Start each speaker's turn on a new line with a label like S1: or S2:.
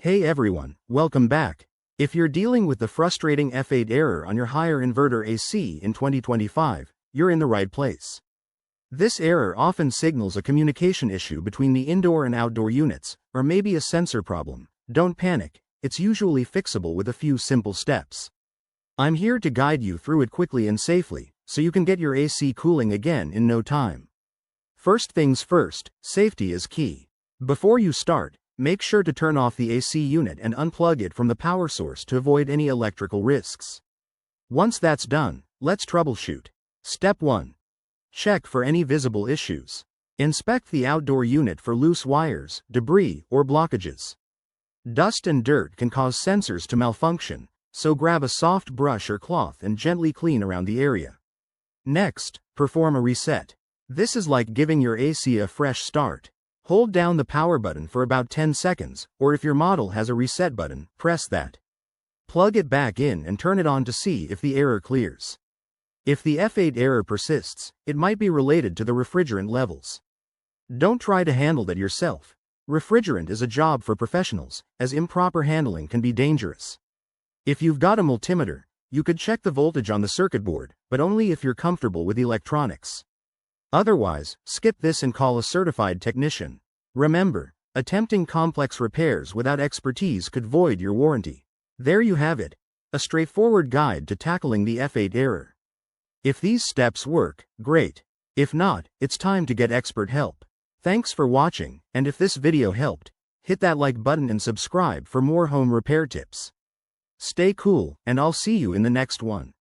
S1: Hey everyone, welcome back. If you're dealing with the frustrating F8 error on your Haier Inverter AC in 2025, you're in the right place. This error often signals a communication issue between the indoor and outdoor units, or maybe a sensor problem. Don't panic, it's usually fixable with a few simple steps. I'm here to guide you through it quickly and safely, so you can get your AC cooling again in no time. First things first, safety is key. Before you start, make sure to turn off the AC unit and unplug it from the power source to avoid any electrical risks. Once that's done, let's troubleshoot. Step 1. Check for any visible issues. Inspect the outdoor unit for loose wires, debris, or blockages. Dust and dirt can cause sensors to malfunction, so grab a soft brush or cloth and gently clean around the area. Next, perform a reset. This is like giving your AC a fresh start. Hold down the power button for about 10 seconds, or if your model has a reset button, press that. Plug it back in and turn it on to see if the error clears. If the F8 error persists, it might be related to the refrigerant levels. Don't try to handle that yourself. Refrigerant is a job for professionals, as improper handling can be dangerous. If you've got a multimeter, you could check the voltage on the circuit board, but only if you're comfortable with electronics. Otherwise, skip this and call a certified technician. Remember, attempting complex repairs without expertise could void your warranty. There you have it, a straightforward guide to tackling the F8 error. If these steps work, great. If not, it's time to get expert help. Thanks for watching, and if this video helped, hit that like button and subscribe for more home repair tips. Stay cool, and I'll see you in the next one.